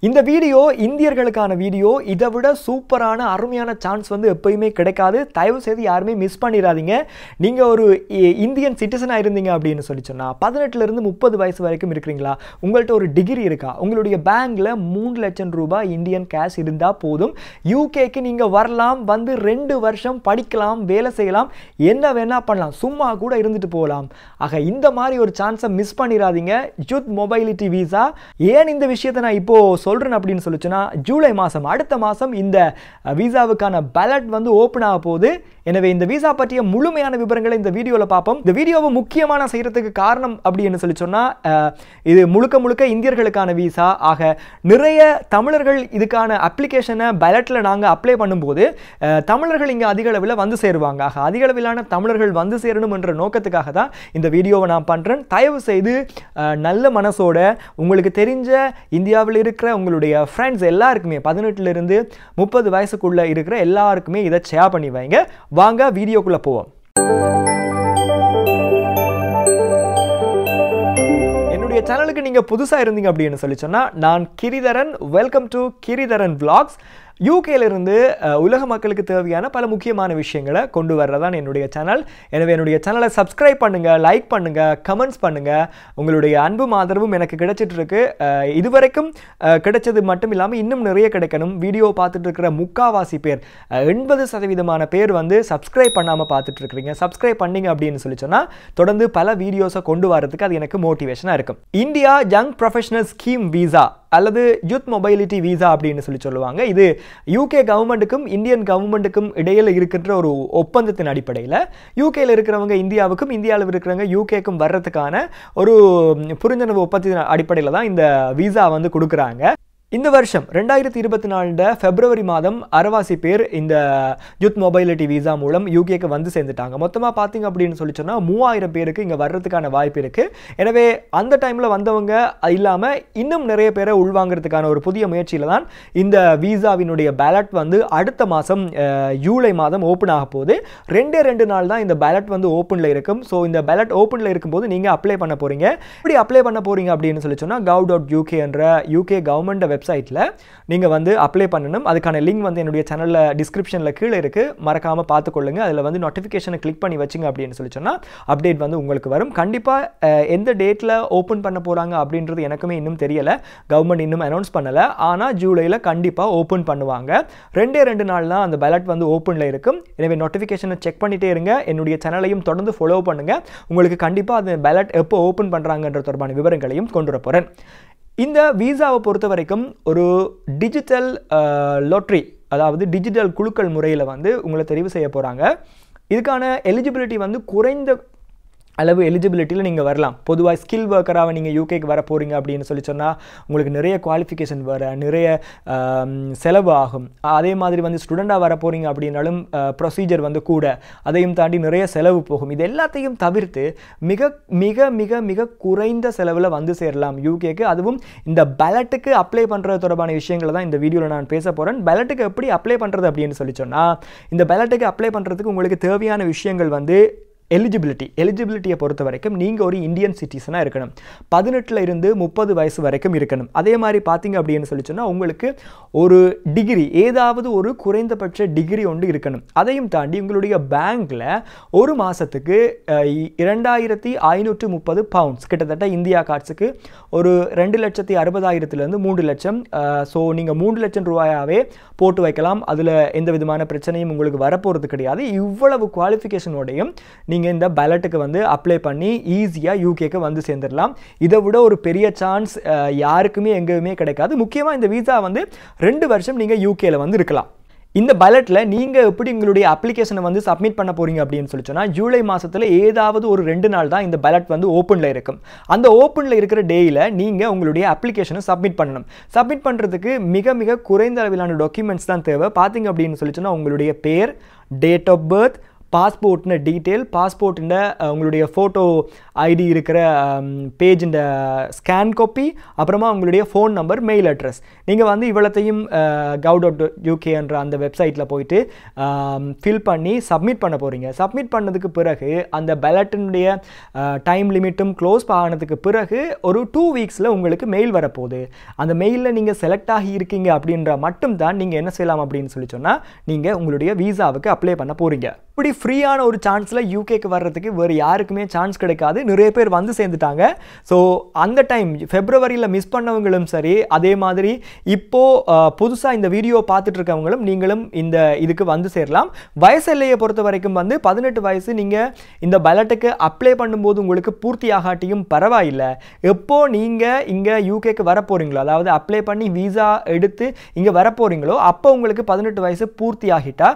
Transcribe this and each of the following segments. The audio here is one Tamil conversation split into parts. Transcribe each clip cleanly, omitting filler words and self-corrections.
இந்த வீடியோ இந்தியர்களுக்கான வீடியோ. இதை விட சூப்பரான அருமையான சான்ஸ் வந்து எப்பயுமே கிடைக்காது. தயவு செய்து யாருமே மிஸ் பண்ணிடாதீங்க. நீங்கள் ஒரு இந்தியன் சிட்டிசனாக இருந்தீங்க அப்படின்னு சொன்னால் 18லேருந்து 30 வயசு வரைக்கும் இருக்கிறீங்களா, உங்கள்கிட்ட ஒரு டிகிரி இருக்கா, உங்களுடைய பேங்க்கில் 3 லட்சம் ரூபாய் இந்தியன் கேஷ் இருந்தால் போதும். யூகேக்கு நீங்கள் வரலாம், வந்து 2 வருஷம் படிக்கலாம், வேலை செய்யலாம், என்ன வேணால் பண்ணலாம், சும்மா கூட இருந்துட்டு போகலாம். ஆக இந்த மாதிரி ஒரு சான்ஸை மிஸ் பண்ணிடாதீங்க. Youth mobility visa. ஏன் இந்த விஷயத்தை நான் இப்போது சொல்கிறேன் அப்படின்னு சொல்லிச்சுன்னா, ஜூலை மாதம் அடுத்த மாதம் இந்த வீசாவுக்கான பேலட் வந்து ஓப்பன் ஆக போகுது. எனவே இந்த வீசா பற்றிய முழுமையான விவரங்களை இந்த வீடியோவில் பார்ப்போம். இந்த வீடியோவை முக்கியமான செய்கிறதுக்கு காரணம் அப்படின்னு சொல்லி சொன்னால், இது முழுக்க முழுக்க இந்தியர்களுக்கான வீசா. ஆக நிறைய தமிழர்கள் இதுக்கான அப்ளிகேஷனை பேலட்டில் நாங்கள் அப்ளை பண்ணும்போது தமிழர்கள் இங்கே அதிக அளவில் வந்து சேருவாங்க. ஆக அதிக அளவிலான தமிழர்கள் வந்து சேரணும் என்ற நோக்கத்துக்காக தான் இந்த வீடியோவை நான் பண்ணுறேன். தயவு செய்து நல்ல மனசோட உங்களுக்கு தெரிஞ்ச இந்தியாவில் இருக்கிற உங்களுடைய ஃப்ரெண்ட்ஸ் எல்லாருக்குமே 18லேருந்து 30 வயசுக்குள்ளே இருக்கிற எல்லாருக்குமே இதை ஷேர் பண்ணி வைங்க. வாங்க வீடியோக்குள்ளே போவோம். என்னுடைய சேனலுக்கு நீங்கள் புதுசாக இருந்தீங்க அப்படின்னு சொல்லி சொன்னால், நான் Giridharan. Welcome to Giridharan vlogs. யூகேலிருந்து உலக மக்களுக்கு தேவையான பல முக்கியமான விஷயங்களை கொண்டு வர்றதான் என்னுடைய சேனல். எனவே என்னுடைய சேனலை சப்ஸ்கிரைப் பண்ணுங்கள், லைக் பண்ணுங்கள், கமெண்ட்ஸ் பண்ணுங்கள். உங்களுடைய அன்பும் ஆதரவும் எனக்கு கிடைச்சிட்டு இருக்கு. இதுவரைக்கும் கிடைச்சது மட்டும் இல்லாமல் இன்னும் நிறைய கிடைக்கணும். வீடியோ பார்த்துட்டு இருக்கிற முக்காவாசி பேர் 80% பேர் வந்து சப்ஸ்கிரைப் பண்ணாமல் பார்த்துட்டு இருக்கிறீங்க. சப்ஸ்கிரைப் பண்ணிங்க அப்படின்னு சொல்லி சொன்னால் தொடர்ந்து பல வீடியோஸை கொண்டு வரதுக்கு அது எனக்கு மோட்டிவேஷனாக இருக்கும். India young professional scheme visa அல்லது யூத் மொபைலிட்டி வீசா அப்படின்னு சொல்லுவாங்க. இது யூகே கவர்மெண்ட்டுக்கும் இந்தியன் கவர்மெண்ட்டுக்கும் இடையில் இருக்கின்ற ஒரு ஒப்பந்தத்தின் அடிப்படையில் யூகேயில் இருக்கிறவங்க இந்தியாவுக்கும், இந்தியாவில் இருக்கிறவங்க யூகேக்கும் வர்றதுக்கான ஒரு புரிந்துணர்வு ஒப்பந்தத்தின் அடிப்படையில் தான் இந்த வீசா வந்து கொடுக்குறாங்க. இந்த வருஷம் 2024 பிப்ரவரி மாதம் அரைவாசி பேர் இந்த யூத் மொபைலிட்டி வீசா மூலம் யூகேக்கு வந்து சேர்ந்துட்டாங்க. மொத்தமாக பார்த்தீங்க அப்படின்னு சொல்லி சொன்னால் 3000 பேருக்கு இங்கே வர்றதுக்கான வாய்ப்பு இருக்குது. எனவே அந்த டைமில் வந்தவங்க இல்லாமல் இன்னும் நிறைய பேரை உள்வாங்கிறதுக்கான ஒரு புதிய முயற்சியில் தான் இந்த வீசாவினுடைய பேலட் வந்து அடுத்த மாதம் ஜூலை மாதம் ஓப்பன் ஆக போகுது. 2 நாள் தான் இந்த பேலட் வந்து ஓப்பனில் இருக்கும். ஸோ இந்த பேலட் ஓப்பனில் இருக்கும்போது நீங்கள் அப்ளை பண்ண போகிறீங்க. இப்படி அப்ளை பண்ண போகிறீங்க அப்படின்னு சொல்லி சொன்னால் gov.uk என்ற யூகே கவர்மெண்ட் வெப்சைட்டில் நீங்கள் வந்து அப்ளை பண்ணணும். அதுக்கான லிங்க் வந்து என்னுடைய சேனலில் டிஸ்கிரிப்ஷனில் கீழே இருக்குது, மறக்காமல் பார்த்துக்கொள்ளுங்க. அதில் வந்து நோட்டிஃபிகேஷனை கிளிக் பண்ணி வச்சிங்க அப்படின்னு சொல்லி சொன்னால் அப்டேட் வந்து உங்களுக்கு வரும். கண்டிப்பாக எந்த டேட்டில் ஓப்பன் பண்ண போகிறாங்க அப்படின்றது எனக்குமே இன்னும் தெரியலை. கவர்மெண்ட் இன்னும் அனௌன்ஸ் பண்ணலை. ஆனால் ஜூலையில் கண்டிப்பாக ஓப்பன் பண்ணுவாங்க. 2 நாள் தான் அந்த பேலட் வந்து ஓப்பனில் இருக்கும். எனவே நோட்டிஃபிகேஷனை செக் பண்ணிகிட்டே இருங்க. என்னுடைய சேனலையும் தொடர்ந்து ஃபாலோ பண்ணுங்கள். உங்களுக்கு கண்டிப்பாக அந்த பேலட் எப்போ ஓப்பன் பண்ணுறாங்கன்ற தொடர்பான விவரங்களையும் கொண்டு வர போகிறேன். இந்த வீசாவை பொறுத்த வரைக்கும் ஒரு டிஜிட்டல் லாட்ரி, அதாவது டிஜிட்டல் குழுக்கள் முறையில் வந்து உங்களை தெரிவு செய்ய போகிறாங்க. இதுக்கான எலிஜிபிலிட்டி வந்து குறைந்த அளவு எலிஜிபிலிட்டியில் நீங்கள் வரலாம். பொதுவாக ஸ்கில் ஒர்க்கராக நீங்கள் யூகேக்கு வர போகிறீங்க அப்படின்னு சொல்லி சொன்னால் உங்களுக்கு நிறைய குவாலிஃபிகேஷன் வர, நிறைய செலவு ஆகும். அதே மாதிரி வந்து ஸ்டூடெண்ட்டாக வர போகிறீங்க அப்படின்னாலும் ப்ரொசீஜர் வந்து கூட, அதையும் தாண்டி நிறைய செலவு போகும். இது எல்லாத்தையும் தவிர்த்து மிக மிக மிக மிக குறைந்த செலவில் வந்து சேரலாம் யூகேக்கு. அதுவும் இந்த பேலட்டுக்கு அப்ளை பண்ணுறது தொடர்பான விஷயங்களை தான் இந்த வீடியோவில் நான் பேச போகிறேன். பேலட்டுக்கு எப்படி அப்ளை பண்ணுறது அப்படின்னு சொல்லி சொன்னால், இந்த பேலட்டுக்கு அப்ளை பண்ணுறதுக்கு உங்களுக்கு தேவையான விஷயங்கள் வந்து எலிஜிபிலிட்டியை பொறுத்த வரைக்கும் நீங்கள் ஒரு இந்தியன் சிட்டிசனாக இருக்கணும். 18லேருந்து 30 வயசு வரைக்கும் இருக்கணும். அதே மாதிரி பார்த்தீங்க அப்படின்னு சொல்லி சொன்னால் உங்களுக்கு ஒரு டிகிரி, ஏதாவது ஒரு குறைந்தபட்ச டிகிரி ஒன்று இருக்கணும். அதையும் தாண்டி உங்களுடைய பேங்க்கில் ஒரு மாதத்துக்கு 2530 பவுண்ட்ஸ், கிட்டத்தட்ட இந்தியா கார்ட்ஸுக்கு ஒரு 2,60,000 3 லட்சம். ஸோ நீங்கள் 3 லட்சம் ரூபாயாவே போட்டு வைக்கலாம். அதில் எந்த விதமான பிரச்சனையும் உங்களுக்கு வரப்போகிறது கிடையாது. இவ்வளவு குவாலிஃபிகேஷனோடையும் நீங்கள் இந்த பேலட்டுக்கு வந்து அப்ளை பண்ணி ஈஸியாக யூகேக்கு வந்து சேர்ந்துடலாம். இதை விட ஒரு பெரிய சான்ஸ் யாருக்குமே எங்கேயுமே கிடைக்காது. முக்கியமாக இந்த வீசா வந்து 2 வருஷம் நீங்கள் யூகேல வந்து இருக்கலாம். இந்த பேலட்டில் நீங்கள் எப்படி உங்களுடைய அப்ளிகேஷனை வந்து சப்மிட் பண்ண போகிறீங்க அப்படின்னு சொல்லி சொன்னால், ஜூலை மாதத்தில் ஏதாவது ஒரு 2 நாள் தான் இந்த பேலட் வந்து ஓப்பனில் இருக்கும். அந்த ஓப்பனில் இருக்கிற டேயில் நீங்கள் உங்களுடைய அப்ளிகேஷனை சப்மிட் பண்ணணும். சப்மிட் பண்ணுறதுக்கு மிக மிக குறைந்த அளவிலான டாக்குமெண்ட்ஸ் தான் தேவை. பார்த்தீங்க அப்படின்னு சொல்லி சொன்னால் உங்களுடைய பேர், டேட் ஆஃப் பர்த், பாஸ்போர்ட்னு டீட்டெயில், பாஸ்போர்ட்டின் உங்களுடைய ஃபோட்டோ ஐடி இருக்கிற பேஜின் ஸ்கேன் காப்பி, அப்புறமா உங்களுடைய ஃபோன் நம்பர், மெயில் அட்ரஸ். நீங்கள் வந்து இவ்வளத்தையும் gov.uk என்ற அந்த வெப்சைட்டில் போயிட்டு ஃபில் பண்ணி சப்மிட் பண்ண போகிறீங்க. சப்மிட் பண்ணதுக்கு பிறகு அந்த பேலட்டினுடைய டைம் லிமிட்டும் க்ளோஸ் ஆனதுக்கு பிறகு ஒரு 2 வீக்ஸில் உங்களுக்கு மெயில் வரப்போகுது. அந்த மெயிலில் நீங்கள் செலக்ட் ஆகி இருக்கீங்க அப்படின்ற மட்டும் தான் நீங்கள் என்ன செய்யலாம் அப்படின்னு சொல்லி சொன்னால் நீங்கள் உங்களுடைய வீசாவுக்கு அப்ளை பண்ண போகிறீங்க. இப்படி ஃப்ரீயான ஒரு சான்ஸில் யூகேக்கு வர்றதுக்கு வேறு யாருக்குமே சான்ஸ் கிடைக்காது. நிறைய பேர் வந்து சேர்ந்துட்டாங்க. ஸோ அந்த டைம் Februaryயில் மிஸ் பண்ணவங்களும் சரி, அதே மாதிரி இப்போது புதுசாக இந்த வீடியோ பார்த்துட்டு இருக்கவங்களும் நீங்களும் இந்த இதுக்கு வந்து சேரலாம். வயசு எல்லையை பொறுத்த வரைக்கும் வந்து 18 வயசு. நீங்கள் இந்த பேலட்டுக்கு அப்ளை பண்ணும்போது உங்களுக்கு பூர்த்தி ஆகாட்டியும் பரவாயில்லை. எப்போ நீங்கள் இங்கே யூகேக்கு வர போகிறீங்களோ, அதாவது அப்ளை பண்ணி வீசா எடுத்து இங்கே வர போகிறீங்களோ, அப்போ உங்களுக்கு 18 வயசு பூர்த்தி ஆகிட்டா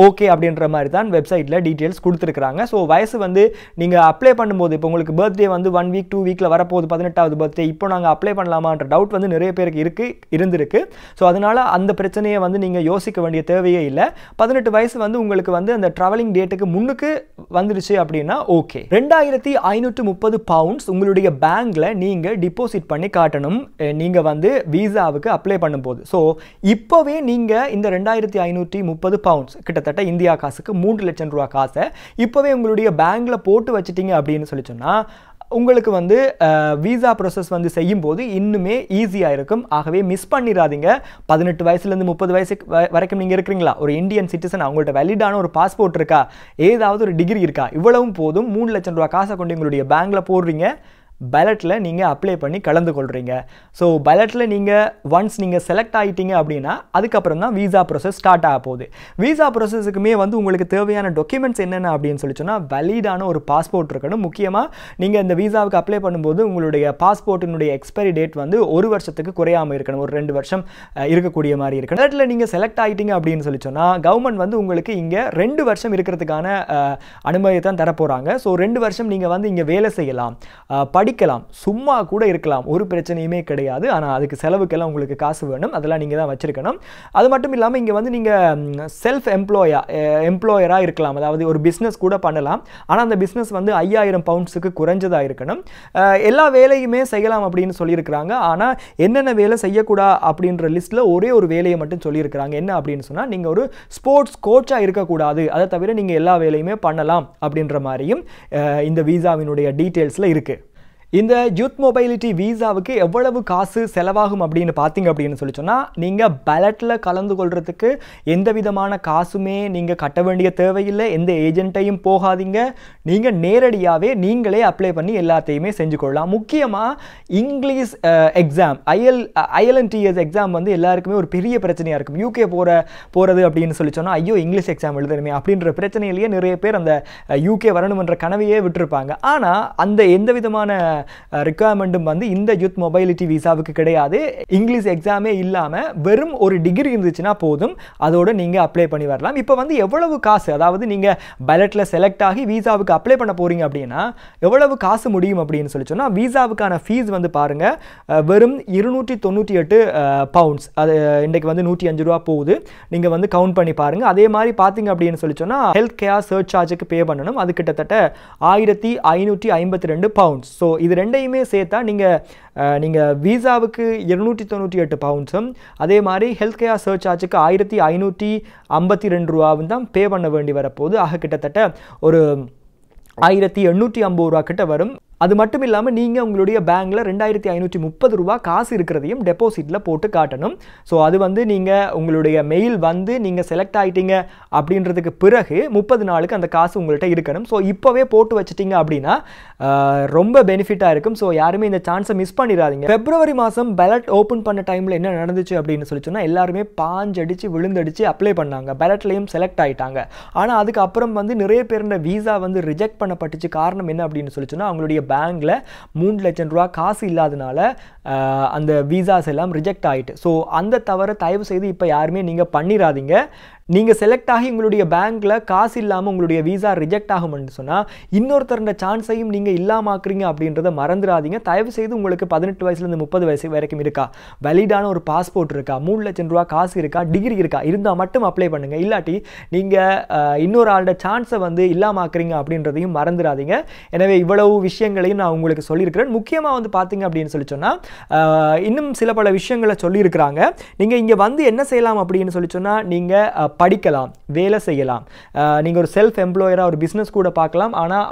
ஓகே அப்படின்ற மாதிரி தான் வெப்சைட்டில் டீட்டெயில்ஸ் கொடுத்துருக்குறாங்க. ஸோ வயசு வந்து நீங்கள் அப்ளை பண்ணும்போது இப்போ உங்களுக்கு பர்த்டே வந்து 1 வீக் 2 வீக்கில் வரப்போகுது, 18வது பர்த்டே, இப்போ நாங்கள் அப்ளை பண்ணலாமான்ற டவுட் வந்து நிறைய பேருக்கு இருந்திருக்கு. ஸோ அதனால் அந்த பிரச்சனையை வந்து நீங்கள் யோசிக்க வேண்டிய தேவையே இல்லை. 18 வயசு வந்து உங்களுக்கு வந்து அந்த ட்ராவலிங் டேட்டுக்கு முன்னுக்கு வந்துடுச்சு அப்படின்னா ஓகே. 2530 பவுண்ட்ஸ் உங்களுடைய பேங்க்கில் நீங்கள் டிபாசிட் பண்ணி காட்டணும் நீங்கள் வந்து வீசாவுக்கு அப்ளை பண்ணும்போது. ஸோ இப்போவே நீங்கள் இந்த 2530 பவுண்ட்ஸ், கிட்டத்தட்ட இந்தியா காசுக்கு 3 லட்சம் ரூபா காசை இப்போவே உங்களுடைய பேங்க்கில் போட்டு வச்சிட்டிங்க அப்படின்னு சொல்லி சொன்னால் உங்களுக்கு வந்து வீசா ப்ராசஸ் வந்து செய்யும்போது இன்னுமே ஈஸியாக இருக்கும். ஆகவே மிஸ் பண்ணிடாதீங்க. 18 வயசுலேருந்து 30 வயசு வரைக்கும் நீங்கள் இருக்கிறீங்களா, ஒரு இந்தியன் சிட்டிசன், அவங்கள்ட்ட வேலிடான ஒரு பாஸ்போர்ட் இருக்கா, ஏதாவது ஒரு டிகிரி இருக்கா, இவ்வளவும் போதும். 3 லட்சம் ரூபா காசை கொண்டு உங்களுடைய பேங்க்கில் போடுறீங்க, பேலட்டில் நீங்கள் அப்ளை பண்ணி கலந்து கொள்கிறீங்க. ஸோ பேலட்டில் நீங்கள் ஒன்ஸ் நீங்கள் செலக்ட் ஆகிட்டீங்க அப்படின்னா அதுக்கப்புறம் தான் வீசா ப்ராசஸ் ஸ்டார்ட் ஆக போகுது. வீசா ப்ராசஸுக்குமே வந்து உங்களுக்கு தேவையான டாக்குமெண்ட்ஸ் என்னென்ன அப்படின்னு சொல்லி சொன்னால் வேலிடான ஒரு பாஸ்போர்ட் இருக்கணும். முக்கியமாக நீங்கள் இந்த வீசாவுக்கு அப்ளை பண்ணும்போது உங்களுடைய பாஸ்போர்ட்டினுடைய எக்ஸ்பைரி டேட் வந்து 1 வருஷத்துக்கு குறையாமல் இருக்கணும், ஒரு 2 வருஷம் இருக்கக்கூடிய மாதிரி இருக்கணும். பேலட்டில் நீங்கள் செலக்ட் ஆகிட்டீங்க அப்படின்னு சொல்லி சொன்னால் கவர்மெண்ட் வந்து உங்களுக்கு இங்கே 2 வருஷம் இருக்கிறதுக்கான அனுமதியை தான் தரப்போகிறாங்க. ஸோ 2 வருஷம் நீங்கள் வந்து இங்கே வேலை செய்யலாம், படிக்கலாம், சும்மா கூட இருக்கலாம், ஒரு பிரச்சனையுமே கிடையாது. ஆனால் அதுக்கு செலவுக்கெல்லாம் உங்களுக்கு காசு வேணும், அதெல்லாம் நீங்கள் தான் வச்சிருக்கணும். அது மட்டும் இல்லாமல் இங்கே வந்து நீங்கள் செல்ஃப் எம்ப்ளாயராக இருக்கலாம், அதாவது ஒரு பிஸ்னஸ் கூட பண்ணலாம். ஆனால் அந்த பிஸ்னஸ் வந்து 5000 பவுண்ட்ஸுக்கு குறைஞ்சதாக இருக்கணும். எல்லா வேலையுமே செய்யலாம் அப்படின்னு சொல்லியிருக்கிறாங்க. ஆனால் என்னென்ன வேலை செய்யக்கூடாது அப்படின்ற லிஸ்ட்டில் ஒரே ஒரு வேலையை மட்டும் சொல்லியிருக்கிறாங்க. என்ன அப்படின்னு சொன்னால் நீங்கள் ஒரு ஸ்போர்ட்ஸ் கோச்சாக இருக்கக்கூடாது, அதை தவிர நீங்கள் எல்லா வேலையுமே பண்ணலாம் அப்படின்ற மாதிரியும் இந்த வீசாவினுடைய டீட்டெயில்ஸில் இருக்குது. இந்த யூத் மொபைலிட்டி வீசாவுக்கு எவ்வளவு காசு செலவாகும் அப்படின்னு பார்த்தீங்க அப்படின்னு சொல்லி சொன்னால் நீங்கள் பேலட்டில் கலந்து கொள்கிறதுக்கு எந்த விதமான காசுமே நீங்கள் கட்ட வேண்டிய தேவையில்லை. எந்த ஏஜென்ட்டையும் போகாதீங்க, நீங்கள் நேரடியாகவே நீங்களே அப்ளை பண்ணி எல்லாத்தையுமே செஞ்சு கொள்ளலாம். முக்கியமாக இங்கிலீஷ் எக்ஸாம், IELTS எக்ஸாம் வந்து எல்லாருக்குமே ஒரு பெரிய பிரச்சனையாக இருக்கும். யூகே போகிறது அப்படின்னு சொல்லி சொன்னால் ஐயோ இங்கிலீஷ் எக்ஸாம் எழுதணுமே அப்படின்ற பிரச்சனையிலேயே நிறைய பேர் அந்த யூகே வரணுமென்ற கனவையே விட்டுருப்பாங்க. ஆனால் அந்த எந்த விதமான ரிக்வயர்மெண்ட்டும் வந்து இந்த யூத் மொபைலிட்டி வீசாவுக்கு கிடையாது. இங்கிலீஷ் எக்ஸாமே இல்லாமல் வெறும் ஒரு டிகிரி இருந்துச்சுன்னா போதும், அதோடு நீங்கள் அப்ளை பண்ணி வரலாம். இப்போ வந்து எவ்வளவு காசு, அதாவது நீங்கள் பேலட்டில் செலக்ட் ஆகி வீசாவுக்கு அப்ளை பண்ண போகிறீங்க அப்படின்னா எவ்வளவு காசு முடியும் அப்படின்னு சொல்லி சொன்னால் வீசாவுக்கான ஃபீஸ் வந்து பாருங்கள், வெறும் 298 பவுண்ட்ஸ், அது இன்றைக்கு வந்து 105 ரூபா போகுது. நீங்கள் வந்து கவுண்ட் பண்ணி பாருங்கள். அதே மாதிரி பார்த்தீங்க அப்படின்னு சொல்லி சொன்னால் ஹெல்த் கேர் சர்ச் சார்ஜுக்கு பே பண்ணணும், அது கிட்டத்தட்ட 1552 பவுண்ட்ஸ். ஸோ இது ரெண்டையுமே சேர்த்தா நீங்கள் வீசாவுக்கு 298 பவுண்ட்ஸும் அதே மாதிரி ஹெல்த் கேர் சர்ச் சார்ஜுக்கு 1552 ரூபாவும் தான் பே பண்ண வேண்டி வரப்போகுது. ஆக கிட்டத்தட்ட ஒரு 1850 ரூபா கிட்ட வரும். அது மட்டும் இல்லாமல் நீங்கள் உங்களுடைய பேங்க்கில் 2530 ரூபா காசு இருக்கிறதையும் டெபாசிட்டில் போட்டு காட்டணும். ஸோ அது வந்து நீங்கள் உங்களுடைய மெயில் வந்து நீங்கள் செலக்ட் ஆகிட்டீங்க அப்படின்றதுக்கு பிறகு 30 நாளுக்கு அந்த காசு உங்கள்கிட்ட இருக்கணும். ஸோ இப்போவே போட்டு வச்சிட்டிங்க அப்படின்னா ரொம்ப பெனிஃபிட்டாக இருக்கும். ஸோ யாருமே இந்த சான்ஸை மிஸ் பண்ணிடாதீங்க. February மாதம் பேலட் ஓப்பன் பண்ண டைமில் என்ன நடந்துச்சு அப்படின்னு சொல்லி சொன்னால் எல்லாருமே பாஞ்சடிச்சு விழுந்தடிச்சு அப்ளை பண்ணாங்க, பேலட்லேயும் செலக்ட் ஆகிட்டாங்க. ஆனால் அதுக்கப்புறம் வந்து நிறைய பேருடைய வீசா வந்து ரிஜெக்ட் பண்ணப்பட்டுச்சு. காரணம் என்ன அப்படின்னு சொல்லி சொன்னால் அவங்களுடைய பேங்க்ல 3 லட்சம் ரூபா காசு இல்லாதனால அந்த வீசாஸ் எல்லாம் ரிஜெக்ட் ஆகிட்டு. ஸோ அந்த தவிர தயவு செய்து இப்போ யாருமே நீங்கள் பண்ணிடாதீங்க. நீங்கள் செலக்ட் ஆகி உங்களுடைய பேங்க்கில் காசு இல்லாமல் உங்களுடைய விசா ரிஜெக்ட் ஆகும்னு சொன்னால் இன்னொருத்தருடைய சான்ஸையும் நீங்கள் இல்லாமாக்குறீங்க அப்படின்றத மறந்துடாதீங்க. தயவு செய்து உங்களுக்கு 18 வயசுலேருந்து 30 வயசு வரைக்கும் இருக்கா, வேலிடான ஒரு பாஸ்போர்ட் இருக்கா, 3 லட்சம் ரூபா காசு இருக்கா, டிகிரி இருக்கா, இருந்தால் மட்டும் அப்ளை பண்ணுங்கள். இல்லாட்டி நீங்கள் இன்னொரு ஆளோட சான்ஸை வந்து இல்லாமாக்குறீங்க அப்படின்றதையும் மறந்துடாதீங்க. எனவே இவ்வளவு விஷயங்களையும் நான் உங்களுக்கு சொல்லியிருக்கிறேன். முக்கியமாக வந்து பார்த்தீங்க அப்படின்னு சொல்லி சொன்னால் இன்னும் சில பல விஷயங்களை சொல்லியிருக்கிறாங்க. நீங்கள் இங்கே வந்து என்ன செய்யலாம் அப்படின்னு சொல்லி சொன்னால் நீங்கள் படிக்கலாம், வேலை செய்யலாம், நீங்கள் ஒரு செல்ஃப் எம்ப்ளாயராக ஒரு பிஸ்னஸ் கூட பார்க்கலாம். ஆனால்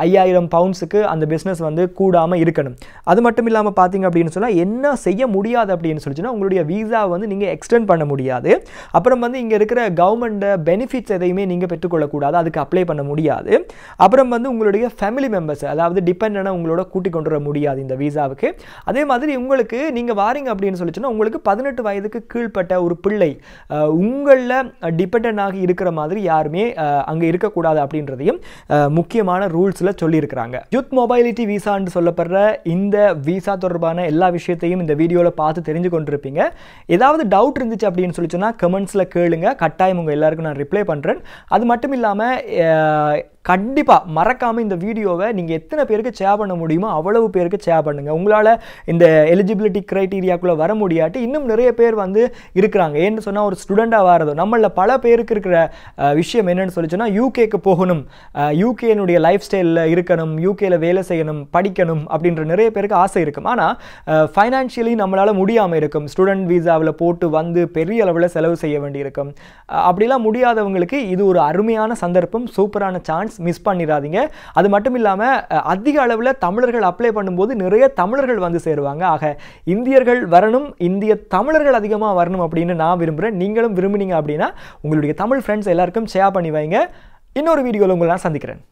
5000 பவுண்ட்ஸுக்கு அந்த பிஸ்னஸ் வந்து கூடாமல் இருக்கணும். அது மட்டும் இல்லாமல் பார்த்தீங்க அப்படின்னு சொன்னால் என்ன செய்ய முடியாது அப்படின்னு சொல்லி சொன்னால் உங்களுடைய வீசாவை வந்து நீங்கள் எக்ஸ்டெண்ட் பண்ண முடியாது. அப்புறம் வந்து இங்கே இருக்கிற கவர்மெண்ட் பெனிஃபிட்ஸ் எதையுமே நீங்கள் பெற்றுக்கொள்ளக்கூடாது, அதுக்கு அப்ளை பண்ண முடியாது. அப்புறம் வந்து உங்களுடைய ஃபேமிலி மெம்பர்ஸ், அதாவது டிபெண்டனாக உங்களோட கூட்டிக் கொண்டு வர முடியாது இந்த வீசாவுக்கு. அதே மாதிரி உங்களுக்கு நீங்கள் வாரீங்க அப்படின்னு சொல்லிச்சுன்னா உங்களுக்கு 18 வயதுக்கு கீழ்பட்ட ஒரு பிள்ளை உங்களில் டிபெண்டனாக இருக்கிற மாதிரி யாருமே அங்கே இருக்கக்கூடாது அப்படின்றதையும் முக்கியமான ரூல்ஸில் சொல்லியிருக்கிறாங்க. யூத் மொபைலிட்டி வீசான்னு சொல்லப்படுற இந்த வீசா தொடர்பான எல்லா விஷயத்தையும் இந்த வீடியோவில் பார்த்து தெரிஞ்சு கொண்டிருப்பீங்க. ஏதாவது டவுட் இருந்துச்சு அப்படின்னு சொல்லி சொன்னால் கமெண்ட்ஸில் கேளுங்க, கட்டாயம் உங்கள் எல்லாருக்கும் நான் ரிப்ளை பண்ணுறேன். அது மட்டும் இல்லாமல் கண்டிப்பாக மறக்காமல் இந்த வீடியோவை நீங்கள் எத்தனை பேருக்கு ஷேர் பண்ண முடியுமோ அவ்வளவு பேருக்கு ஷேர் பண்ணுங்கள். உங்களால் இந்த எலிஜிபிலிட்டி க்ரைட்டீரியாக்குள்ளே வர முடியாட்டி இன்னும் நிறைய பேர் வந்து இருக்கிறாங்க. ஏன்னு சொன்னால் ஒரு ஸ்டூடெண்ட்டாக வரதோ நம்மளில் பல பேருக்கு இருக்கிற விஷயம் என்னென்னு சொல்லி சொன்னால் யூகேக்கு போகணும், யூகேனுடைய லைஃப் ஸ்டைலில் இருக்கணும், யூகேயில் வேலை செய்யணும், படிக்கணும் அப்படின்ற நிறைய பேருக்கு ஆசை இருக்கும். ஆனால் ஃபைனான்ஷியலி நம்மளால் முடியாமல் இருக்கும். ஸ்டூடெண்ட் வீசாவில் போட்டு வந்து பெரிய அளவில் செலவு செய்ய வேண்டியிருக்கும். அப்படிலாம் முடியாதவங்களுக்கு இது ஒரு அருமையான சந்தர்ப்பம், சூப்பரான சான்ஸ், மிஸ் பண்ணிடாதீங்க. அது மட்டும் இல்லாமல் அதிக அளவில் தமிழர்கள் அப்ளை பண்ணும்போது நிறைய தமிழர்கள் வந்து சேருவாங்க. ஆக இந்தியர்கள் வரணும், இந்திய தமிழர்கள் அதிகமாக வரணும் அப்படின்னு நான் விரும்புகிறேன். நீங்களும் விரும்புனீங்க அப்படின்னா உங்களுடைய தமிழ் ஃப்ரெண்ட்ஸ் எல்லாருக்கும் ஷேர் பண்ணி வைங்க. இன்னொரு வீடியோவில் உங்களை நான் சந்திக்கிறேன்.